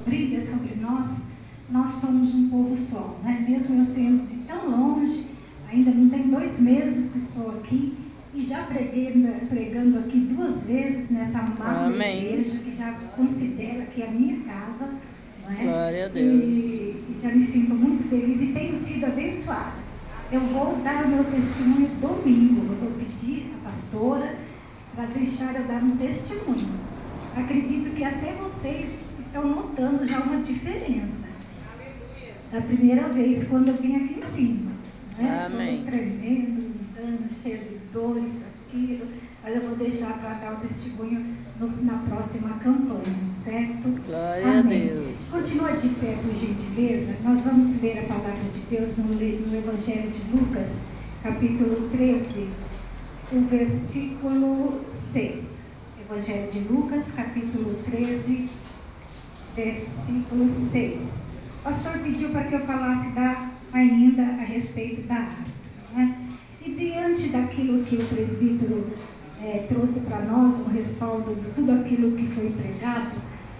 brilha sobre nós, nós somos um povo só, né? Mesmo eu sendo de tão longe, ainda não tem 2 meses que estou aqui, e já pregando aqui 2 vezes nessa amada igreja, que já considero que é a minha casa, não é? Glória a Deus. E já me sinto muito feliz e tenho sido abençoada. Eu vou dar o meu testemunho domingo, eu vou pedir à pastora para deixar eu dar um testemunho. Acredito que até vocês estão notando já uma diferença da primeira vez quando eu vim aqui em cima, né? Amém. Todo tremendo, lutando, cheio de dores, aquilo, mas eu vou deixar para dar o testemunho na próxima campanha, certo? Glória Amém. a Deus. Continua de pé, por gentileza. Nós vamos ler a palavra de Deus no Evangelho de Lucas, capítulo 13, o versículo 6. Evangelho de Lucas, capítulo 13, versículo 6. O pastor pediu para que eu falasse ainda a respeito da árvore, né? E diante daquilo que o presbítero trouxe para nós, um respaldo de tudo aquilo que foi pregado,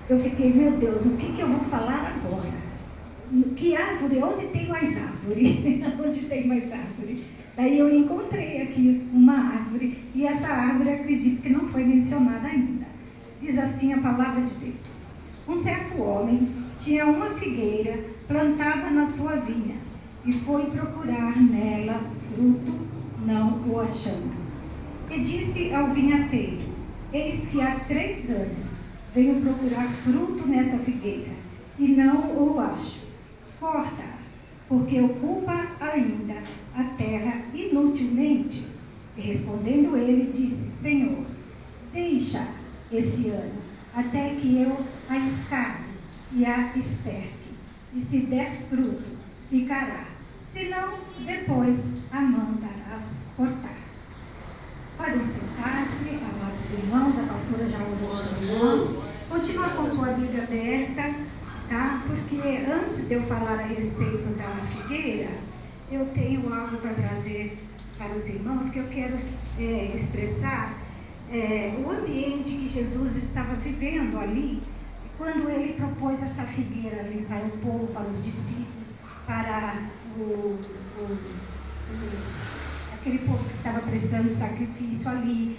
eu fiquei, meu Deus, o que eu vou falar agora? Que árvore? Onde tem mais árvore? Onde tem mais árvore? Daí eu encontrei aqui uma árvore, e essa árvore acredito que não foi mencionada ainda. Diz assim a palavra de Deus: um certo homem tinha uma figueira plantada na sua vinha, e foi procurar nela fruto, não o achando. E disse ao vinhateiro: eis que há 3 anos venho procurar fruto nessa figueira, e não o acho. Corta-a, porque ocupa ainda a terra inutilmente. E respondendo ele, disse: Senhor, deixa esse ano, até que eu a escave e a esterque, e se der fruto, ficará, senão depois a mandarás cortar. Podem sentar-se, amados irmãos, a pastora já orou por nós. Continua com sua Bíblia aberta, tá? Porque antes de eu falar a respeito da figueira, eu tenho algo para trazer para os irmãos que eu quero expressar o ambiente que Jesus estava vivendo ali, quando ele propôs essa figueira ali para o povo, para os discípulos, para aquele povo que estava prestando sacrifício ali,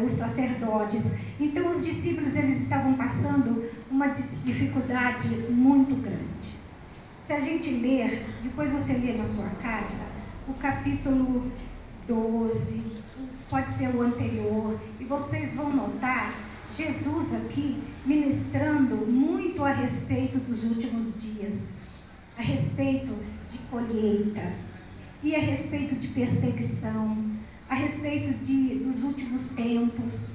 os sacerdotes. Então os discípulos, eles estavam passando uma dificuldade muito grande. Se a gente ler, depois você lê na sua casa, o capítulo 12, pode ser o anterior, e vocês vão notar Jesus aqui ministrando muito a respeito dos últimos dias, a respeito de colheita, e a respeito de perseguição, a respeito dos últimos tempos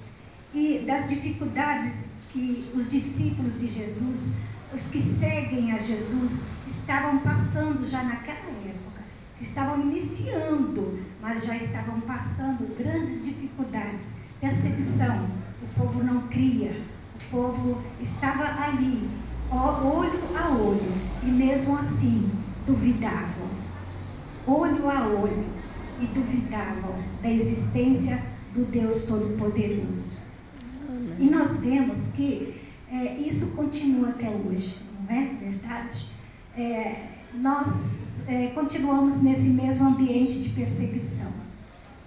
e das dificuldades que os discípulos de Jesus, os que seguem a Jesus, estavam passando já naquela época, que estavam iniciando, mas já estavam passando grandes dificuldades, perseguição. O povo não cria, o povo estava ali, olho a olho, e mesmo assim duvidavam. Olho a olho, e duvidavam da existência do Deus Todo-Poderoso. E nós vemos que isso continua até hoje, não é verdade? Nós continuamos nesse mesmo ambiente de perseguição,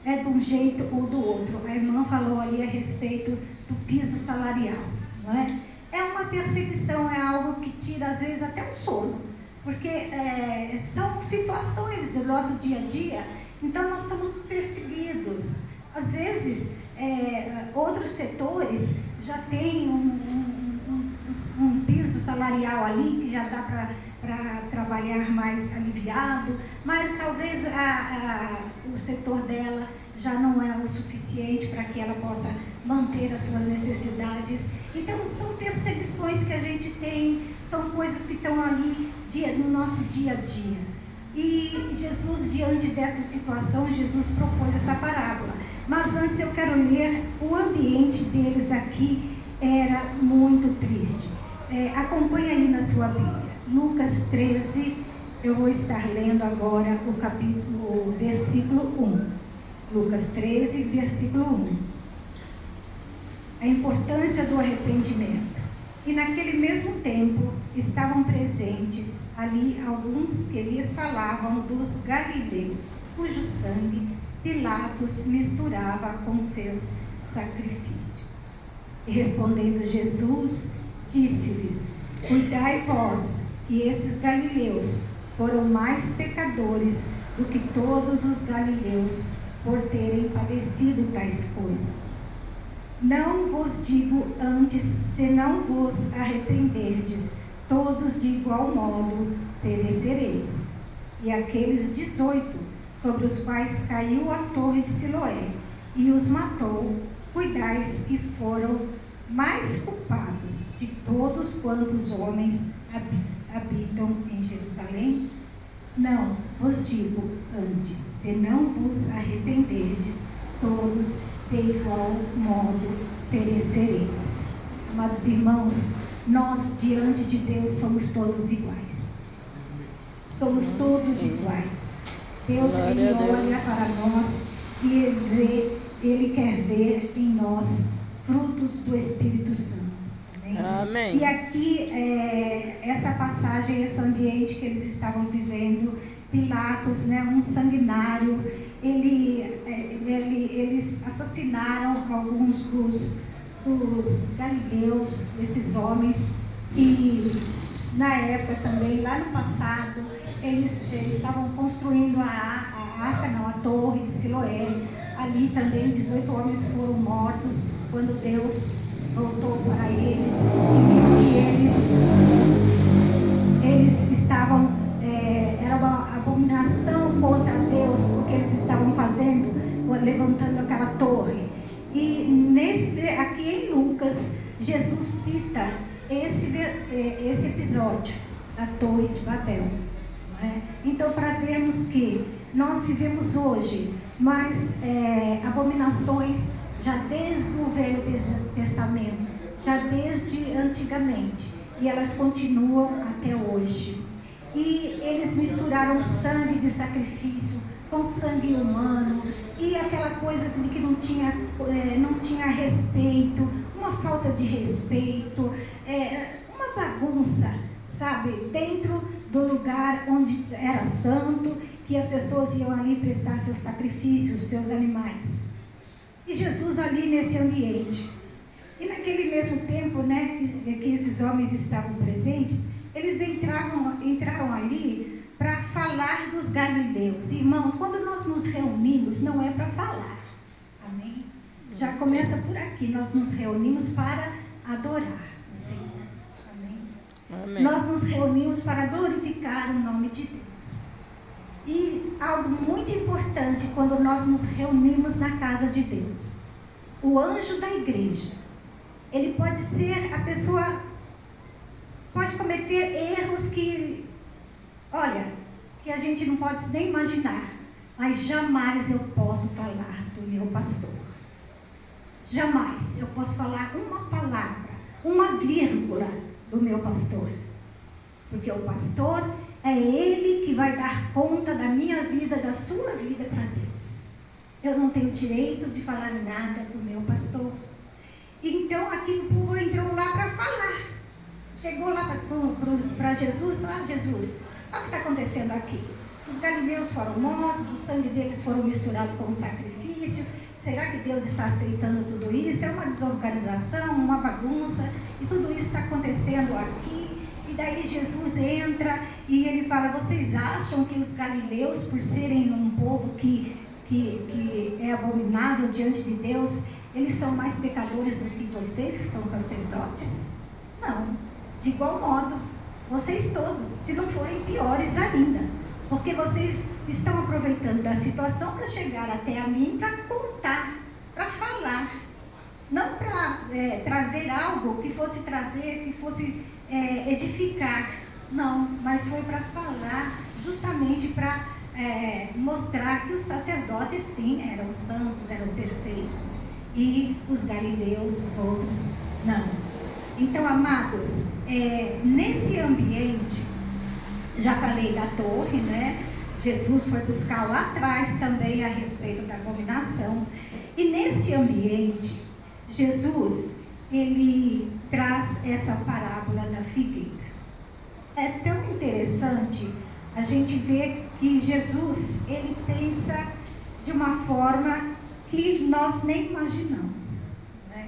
de um jeito ou do outro. A irmã falou ali a respeito do piso salarial, não é? É uma perseguição, é algo que tira às vezes até o sono, porque são situações do nosso dia a dia. Então nós somos perseguidos. Às vezes outros setores já têm um piso salarial ali que já dá para trabalhar mais aliviado, mas talvez o setor dela já não é o suficiente para que ela possa manter as suas necessidades. Então são perseguições que a gente tem, são coisas que estão ali no nosso dia a dia. E Jesus, diante dessa situação, Jesus propôs essa parábola. Mas antes eu quero ler o ambiente deles aqui, era muito triste. Acompanha aí na sua Bíblia, Lucas 13, eu vou estar lendo agora o versículo 1. Lucas 13, versículo 1. A importância do arrependimento. E naquele mesmo tempo estavam presentes ali alguns que lhes falavam dos galileus, cujo sangue Pilatos misturava com seus sacrifícios. E respondendo Jesus, disse-lhes: cuidai vós, que esses galileus foram mais pecadores do que todos os galileus, por terem padecido tais coisas. Não vos digo antes, se não vos arrependerdes, todos de igual modo perecereis. E aqueles 18, sobre os quais caiu a torre de Siloé, e os matou, cuidais que foram mais culpados de todos quantos homens habitam em Jerusalém? Não vos digo antes, se não vos arrependerdes, todos de igual modo perecereis. Amados irmãos, nós diante de Deus somos todos iguais. Somos todos iguais. Deus, Ele olha para nós e Ele quer ver em nós frutos do Espírito Santo. Amém? Amém. E aqui, essa passagem, esse ambiente que eles estavam vivendo, Pilatos, né, um sanguinário, eles assassinaram alguns dos galileus, desses homens, e na época também, lá no passado, eles estavam construindo a torre de Siloé. Ali também 18 homens foram mortos quando Deus voltou para eles e eles estavam, era uma abominação contra Deus o que eles estavam fazendo, levantando aquela torre. E aqui em Lucas, Jesus cita esse episódio da Torre de Babel. Não é? Então, para vermos que nós vivemos hoje, mas abominações já desde o Velho Testamento, já desde antigamente, e elas continuam até hoje. E eles misturaram sangue de sacrifício com sangue humano, e aquela coisa de que não tinha respeito, uma falta de respeito, uma bagunça, sabe, dentro do lugar onde era santo, que as pessoas iam ali prestar seus sacrifícios, seus animais. E Jesus ali nesse ambiente. E naquele mesmo tempo, né, que esses homens estavam presentes, eles entraram ali para falar dos galileus. Irmãos, quando nós nos reunimos, não é para falar. Amém? Já começa por aqui. Nós nos reunimos para adorar o Senhor. Amém? Amém. Nós nos reunimos para glorificar o nome de Deus. E algo muito importante quando nós nos reunimos na casa de Deus. O anjo da igreja, ele pode ser a pessoa, pode cometer erros que, olha, que a gente não pode nem imaginar, mas jamais eu posso falar do meu pastor. Jamais eu posso falar uma palavra, uma vírgula do meu pastor. Porque o pastor é ele que vai dar conta da minha vida, da sua vida para Deus. Eu não tenho direito de falar nada do meu pastor. Então aqui o povo entrou lá para falar. Chegou lá para Jesus, Jesus, olha o que está acontecendo aqui. Os galileus foram mortos, o sangue deles foram misturados com o sacrifício. Será que Deus está aceitando tudo isso? É uma desorganização, uma bagunça, e tudo isso está acontecendo aqui. E daí Jesus entra e ele fala: vocês acham que os galileus, por serem um povo que é abominável diante de Deus, eles são mais pecadores do que vocês, que são sacerdotes? Não. De igual modo, vocês todos, se não forem piores ainda. Porque vocês estão aproveitando da situação para chegar até a mim, para contar, para falar. Não para trazer algo que fosse edificar. Não, mas foi para falar, justamente para mostrar que os sacerdotes, sim, eram santos, eram perfeitos. E os galileus, os outros, não. Então, amados, nesse ambiente, já falei da torre, né? Jesus foi buscar lá atrás também a respeito da abominação. E nesse ambiente, Jesus, ele traz essa parábola da figueira. É tão interessante a gente ver que Jesus, ele pensa de uma forma que nós nem imaginamos, né?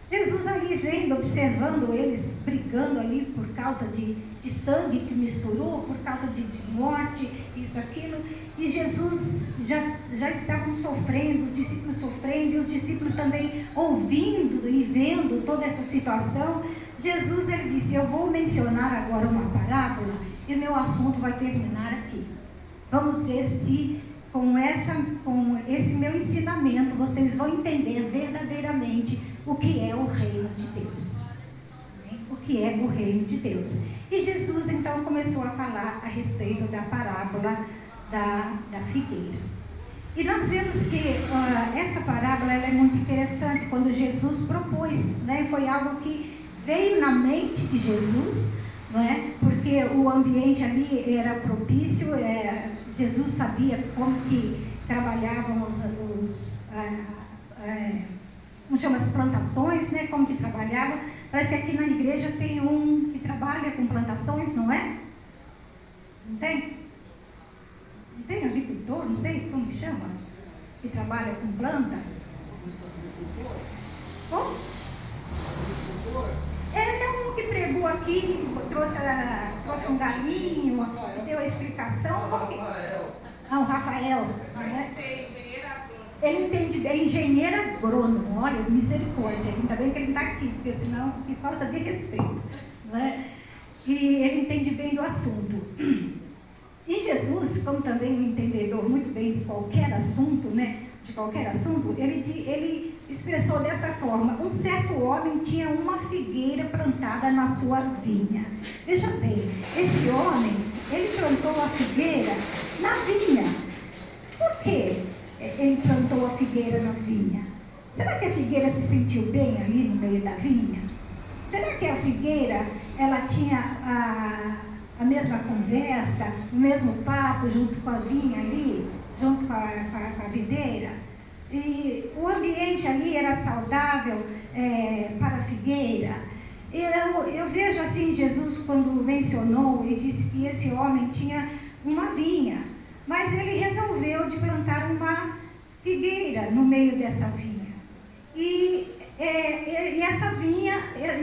Jesus ali vendo, observando eles brigando ali por causa de sangue que misturou, por causa de morte, isso, aquilo, e Jesus já estavam sofrendo, os discípulos sofrendo, e os discípulos também ouvindo e vendo toda essa situação. Jesus, ele disse: eu vou mencionar agora uma parábola e o meu assunto vai terminar aqui. Vamos ver se com esse meu ensinamento vocês vão entender verdadeiramente o que é o reino de Deus. O que é o reino de Deus. E Jesus então começou a falar a respeito da parábola da figueira. E nós vemos que essa parábola ela é muito interessante quando Jesus propôs, né? Foi algo que veio na mente de Jesus, não é? Porque o ambiente ali era propício, Jesus sabia como que trabalhavam as plantações, né? Como que trabalhavam. Parece que aqui na igreja tem um que trabalha com plantações, não é? Não tem? Não tem agricultor, não sei como que chama, que trabalha com planta? Como? Tem um que pregou aqui, trouxe um galinho, deu a explicação. O Rafael. Ele entende bem, engenheiro agrônomo, olha, misericórdia, ainda bem que ele está aqui, porque senão que falta de respeito, né? E ele entende bem do assunto. E Jesus, como também um entendedor muito bem de qualquer assunto, né? De qualquer assunto, ele expressou dessa forma: um certo homem tinha uma figueira plantada na sua vinha. Veja bem, esse homem, ele plantou a figueira na vinha. Por quê? Ele plantou a figueira na vinha. Será que a figueira se sentiu bem ali no meio da vinha? Será que a figueira, ela tinha a mesma conversa, o mesmo papo junto com a vinha ali, junto com a videira? E o ambiente ali era saudável para a figueira. Eu vejo assim Jesus quando mencionou e disse que esse homem tinha uma vinha, mas ele resolveu de plantar uma figueira no meio dessa vinha. E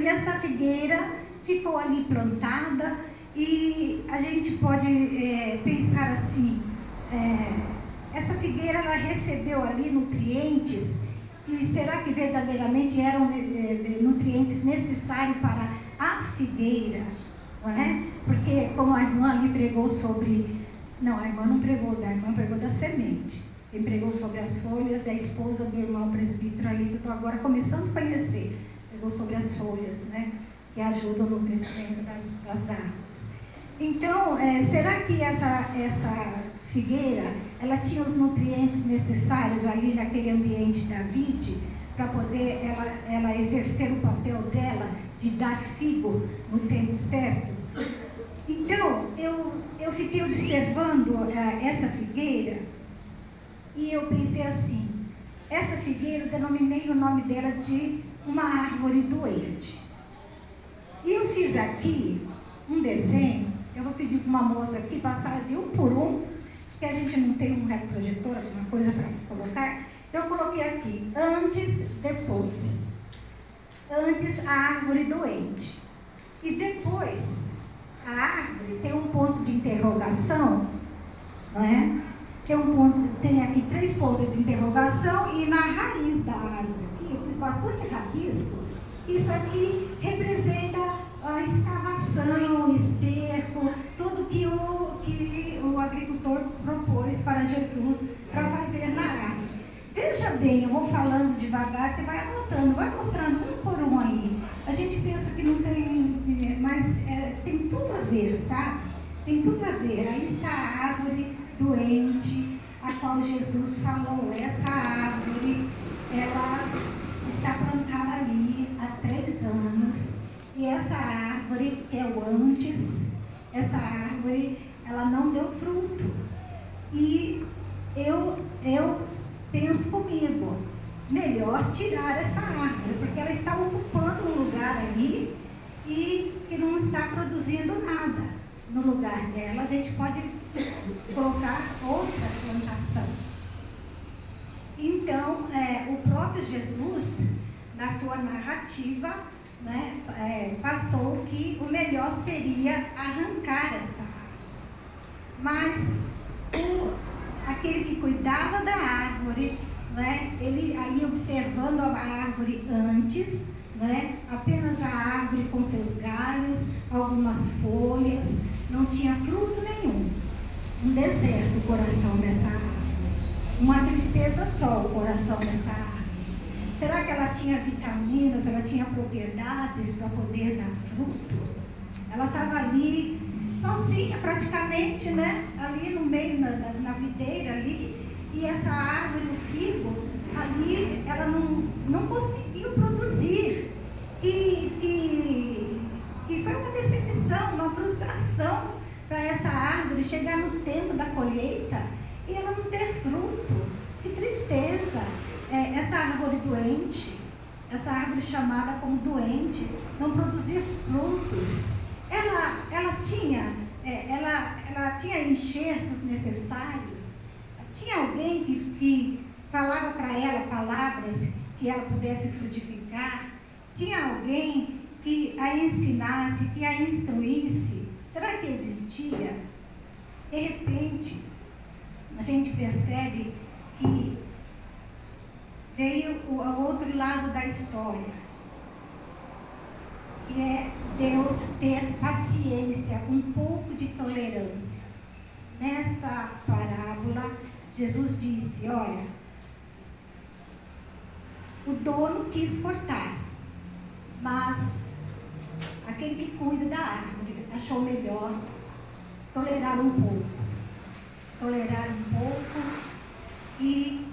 essa figueira ficou ali plantada, e a gente pode pensar assim, essa figueira ela recebeu ali nutrientes, e será que verdadeiramente eram nutrientes necessários para a figueira? Não é? Porque como a irmã ali pregou sobre... Não, a irmã não pregou, a irmã pregou da semente. Quem pregou sobre as folhas é a esposa do irmão presbítero ali, que eu estou agora começando a conhecer. Pregou sobre as folhas, né? Que ajudam no crescimento das árvores. Então, será que essa figueira, ela tinha os nutrientes necessários ali naquele ambiente da vide, para poder ela exercer o papel dela de dar figo no tempo certo? Então, eu fiquei observando essa figueira e eu pensei assim: essa figueira, eu denominei o nome dela de uma árvore doente. E eu fiz aqui um desenho, eu vou pedir para uma moça aqui passar de um por um, que a gente não tem um retroprojetor, alguma coisa para colocar. Eu coloquei aqui, antes, depois. Antes, a árvore doente. E depois, a árvore tem um ponto de interrogação, não é? Tem aqui 3 pontos de interrogação, e na raiz da árvore aqui, eu fiz bastante rabisco. Isso aqui representa a escavação, o esterco, tudo que o agricultor propôs para Jesus para fazer na árvore. Veja bem, eu vou falando devagar, você vai anotando, vai mostrando um por um aí. A gente pensa que não tem, mas tem tudo a ver, sabe? Tem tudo a ver. Aí está a árvore doente, a qual Jesus falou. Essa árvore, ela está plantada ali há 3 anos. E essa árvore, que é o antes, essa árvore, ela não deu fruto. E eu penso comigo, melhor tirar essa árvore, porque ela está ocupando um lugar ali e que não está produzindo nada. No lugar dela, a gente pode colocar outra plantação. Então, o próprio Jesus, na sua narrativa, né, passou que o melhor seria arrancar essa árvore. Mas aquele que cuidava da árvore, né, ele ali observando a árvore antes, né, apenas a árvore com seus galhos, algumas folhas, não tinha fruto nenhum. Um deserto o coração dessa árvore. Uma tristeza só o coração dessa árvore. Será que ela tinha vitaminas, ela tinha propriedades para poder dar fruto? Ela estava ali sozinha praticamente, né? Ali no meio, na videira ali, e essa árvore, o figo, ali, ela não conseguiu produzir. E foi uma decepção, uma frustração para essa árvore chegar no tempo da colheita e ela não ter fruto. Que tristeza! Essa árvore doente, essa árvore chamada como doente, não produzir frutos. Ela tinha enxertos necessários. Tinha alguém que falava para ela palavras que ela pudesse frutificar. Tinha alguém que a ensinasse, que a instruísse. Será que existia? De repente, a gente percebe que veio o outro lado da história, que é Deus ter paciência, um pouco de tolerância. Nessa parábola, Jesus disse, olha, o dono quis cortar, mas aquele que cuida da árvore achou melhor tolerar um pouco. Tolerar um pouco e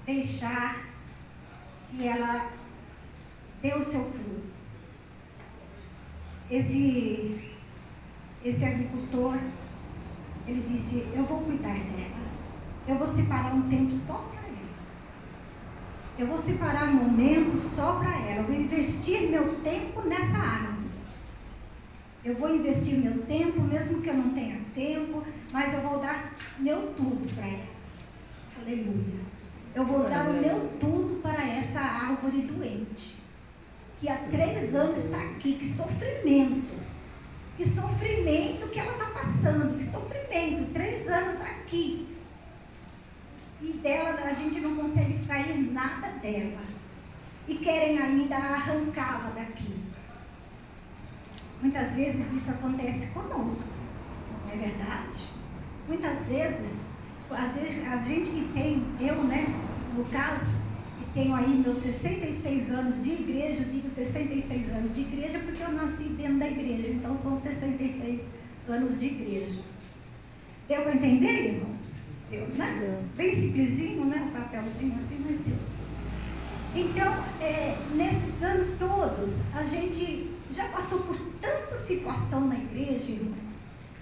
deixar que ela dê o seu fruto. Esse agricultor, ele disse, eu vou cuidar dela. Eu vou separar um tempo só para ela. Eu vou separar momentos só para ela. Eu vou investir meu tempo nessa árvore. Eu vou investir meu tempo, mesmo que eu não tenha tempo, mas eu vou dar meu tudo para ela. Aleluia. Eu vou dar o meu tudo para essa árvore doente, que há 3 anos está aqui. Que sofrimento. Que sofrimento que ela está passando. Que sofrimento. 3 anos aqui. E dela a gente não consegue extrair nada dela. E querem ainda arrancá-la daqui. Muitas vezes isso acontece conosco, não é verdade? Muitas vezes, às vezes a gente que tem, eu, né, no caso, que tenho aí meus 66 anos de igreja, eu digo 66 anos de igreja porque eu nasci dentro da igreja, então são 66 anos de igreja. Deu para entender, irmãos? Deu, né? Bem simplesinho, né? Um papelzinho assim, mas deu. Então, nesses anos todos, a gente já passou por tanta situação na igreja, irmãos,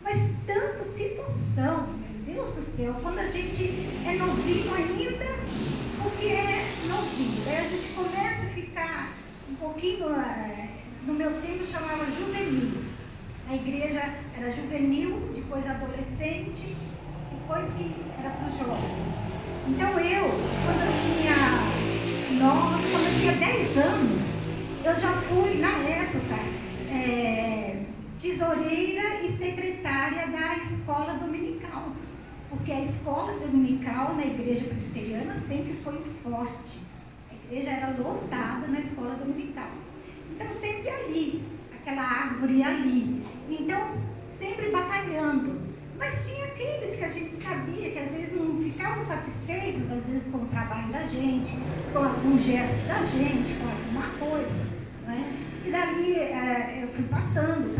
mas tanta situação, meu Deus do céu, quando a gente é novinho ainda, porque é novinho, daí a gente começa a ficar um pouquinho, no meu tempo chamava juvenis, a igreja era juvenil, depois adolescente, depois que era para os jovens. Então quando eu tinha 10 anos, eu já fui, na época, tesoureira e secretária da escola dominical. Porque a escola dominical na igreja presbiteriana sempre foi forte. A igreja era lotada na escola dominical. Então, sempre ali, aquela árvore ali. Então, sempre batalhando. Mas tinha aqueles que a gente sabia que às vezes não ficavam satisfeitos, às vezes com o trabalho da gente, com algum gesto da gente, com alguma coisa, né? E dali eu fui passando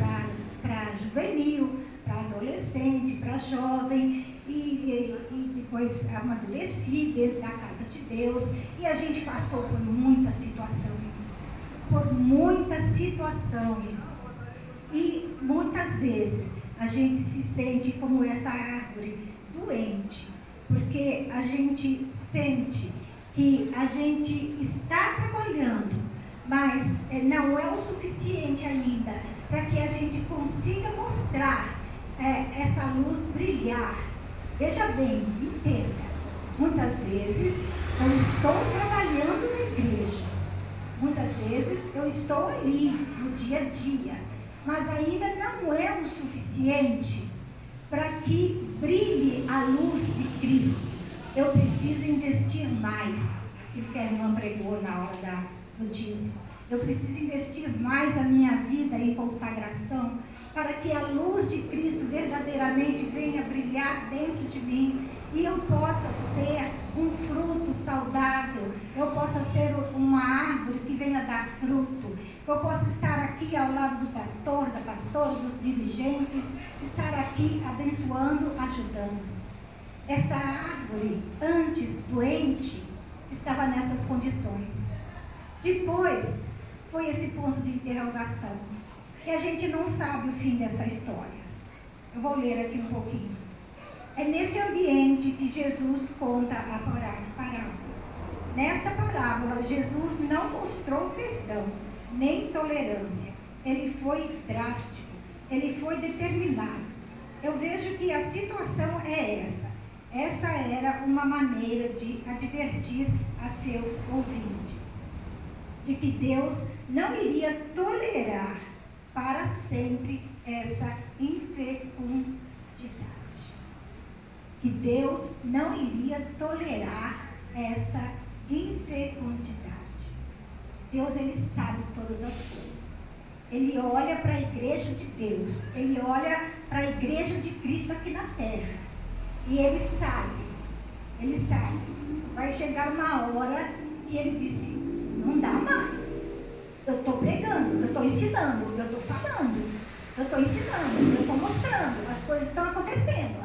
para juvenil, para adolescente, para jovem, e depois amadureci dentro da casa de Deus, e a gente passou por muita situação, irmãos. Por muita situação, irmãos. E muitas vezes a gente se sente como essa árvore doente, porque a gente sente que a gente está trabalhando, mas não é o suficiente ainda para que a gente consiga mostrar essa luz brilhar. Veja bem, entenda. Muitas vezes eu estou trabalhando na igreja, muitas vezes eu estou ali no dia a dia, mas ainda não é o suficiente para que brilhe a luz de Cristo. Eu preciso investir mais, aquilo que a irmã pregou na hora do dízimo. Eu preciso investir mais a minha vida em consagração, para que a luz de Cristo verdadeiramente venha brilhar dentro de mim e eu possa ser um fruto saudável, eu possa ser uma árvore que venha dar fruto, eu possa estar aqui ao lado do pastor, da pastora, dos dirigentes, estar aqui abençoando, ajudando. Essa árvore, antes doente, estava nessas condições. Depois, foi esse ponto de interrogação. E a gente não sabe o fim dessa história. Eu vou ler aqui um pouquinho. É nesse ambiente que Jesus conta a parábola. Nesta parábola, Jesus não mostrou perdão, nem tolerância. Ele foi drástico, ele foi determinado. Eu vejo que a situação é essa. Essa era uma maneira de advertir a seus ouvintes, de que Deus não iria tolerar para sempre essa infecundidade. Que Deus não iria tolerar essa infecundidade. Deus, ele sabe todas as coisas. Ele olha para a igreja de Deus, ele olha para a igreja de Cristo aqui na terra. E ele sabe. Vai chegar uma hora que ele disse, não dá mais. Eu estou pregando, eu estou ensinando, eu estou falando, eu estou ensinando, eu estou mostrando, as coisas estão acontecendo,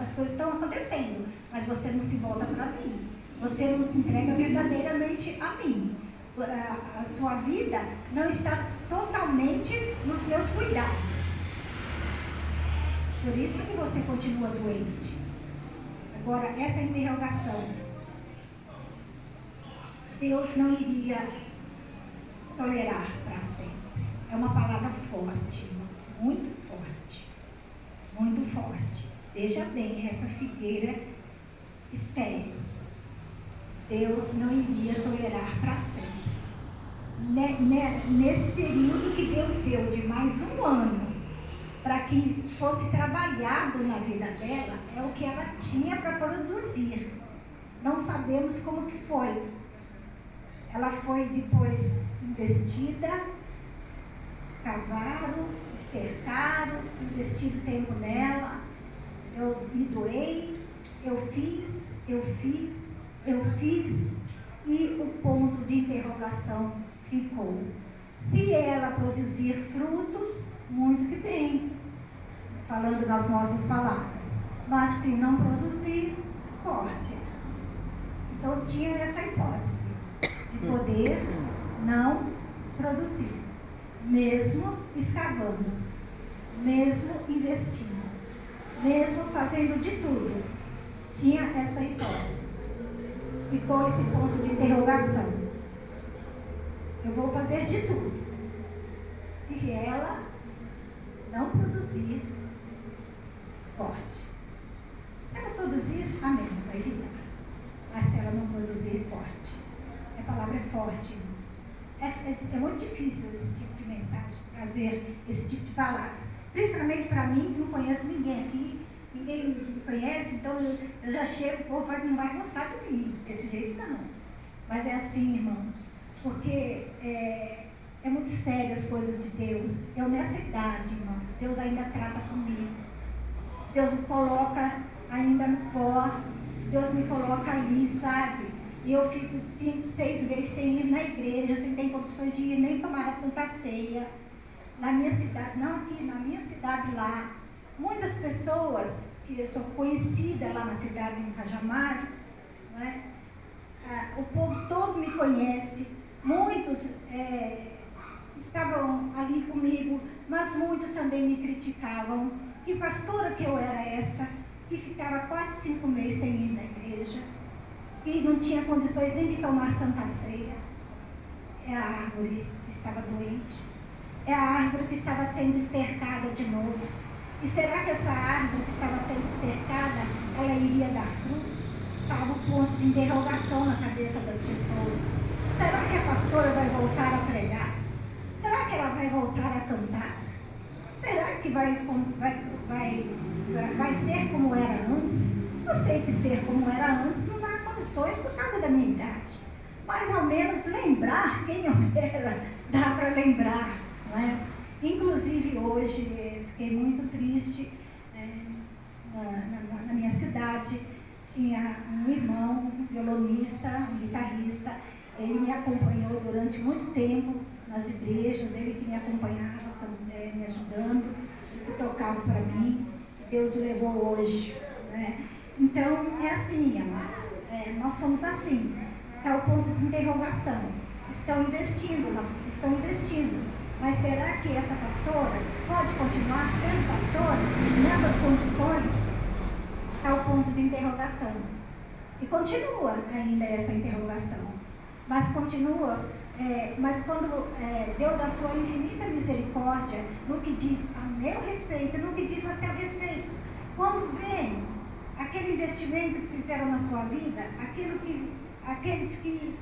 mas você não se volta para mim, você não se entrega verdadeiramente a mim, a sua vida não está totalmente nos meus cuidados, por isso que você continua doente. Agora, essa interrogação, Deus não iria tolerar para sempre. É uma palavra forte, irmãos, muito forte. Muito forte. Veja bem, essa figueira estéril. Deus não iria tolerar para sempre. Nesse período que Deus deu de mais um ano, para que fosse trabalhado na vida dela, é o que ela tinha para produzir. Não sabemos como que foi. Ela foi depois investida, cavaram, estercaram, investiram tempo nela. Eu me doei, eu fiz, e o ponto de interrogação ficou. Se ela produzir frutos, muito que bem, falando nas nossas palavras. Mas se não produzir, corte. Então tinha essa hipótese de poder não produzir, mesmo escavando, mesmo investindo, mesmo fazendo de tudo. Tinha essa hipótese. Ficou esse ponto de interrogação. Eu vou fazer de tudo. Se ela não produzir, corte. Se ela produzir, amém, vai virar. Mas se ela não produzir, corte. A palavra é forte. É muito difícil esse tipo de mensagem, trazer esse tipo de palavra. Principalmente para mim, que não conheço ninguém aqui, ninguém me conhece, então eu já chego, o povo não vai gostar de mim, desse jeito não. Mas é assim, irmãos, porque é muito sério as coisas de Deus. Eu nessa idade, irmãos, Deus ainda trata comigo. Deus me coloca ainda no pó, Deus me coloca ali, sabe? E eu fico 5, 6 vezes sem ir na igreja, sem ter condições de ir nem tomar a Santa Ceia. Na minha cidade, não aqui, na minha cidade lá, muitas pessoas, que eu sou conhecida lá na cidade em Cajamar, não é? O povo todo me conhece, muitos estavam ali comigo, mas muitos também me criticavam. Que pastora que eu era essa, que ficava quase 5 meses sem ir na igreja. que não tinha condições nem de tomar Santa Ceia. É a árvore que estava doente. É a árvore que estava sendo estercada de novo. E será que essa árvore que estava sendo estercada, ela iria dar fruto? Estava um ponto de interrogação na cabeça das pessoas. Será que a pastora vai voltar a pregar? Será que ela vai voltar a cantar? Será que vai ser como era antes? Eu sei que ser como era antes não dá condições por causa da minha idade. Mas ao menos lembrar quem eu era, dá para lembrar, não é? Inclusive hoje fiquei muito triste, na minha cidade tinha um irmão, um violonista, um guitarrista. Ele me acompanhou durante muito tempo nas igrejas, ele que me acompanhava, me ajudando, ele que tocava para mim. Deus o levou hoje, né? Então é assim, amados, nós somos assim. É o ponto de interrogação. Estão investindo, não? Estão investindo. Mas será que essa pastora pode continuar sendo pastora nessas condições? É o ponto de interrogação. E continua ainda essa interrogação. Mas continua, mas quando Deus da sua infinita misericórdia, no que diz a meu respeito, no que diz a seu respeito, quando vem aquele investimento que fizeram na sua vida, aqueles que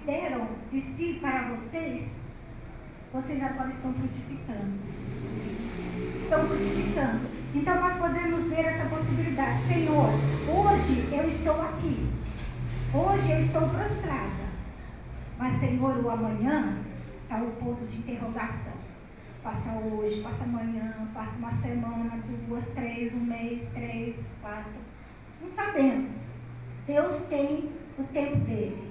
deram de si para vocês agora estão frutificando. Estão frutificando. Então nós podemos ver essa possibilidade. Senhor, hoje eu estou aqui. Hoje eu estou prostrada. Mas, Senhor, o amanhã está o ponto de interrogação. Passa hoje, passa amanhã, passa uma semana, 2, 3, 1 mês, 3, 4. Não sabemos. Deus tem o tempo dele.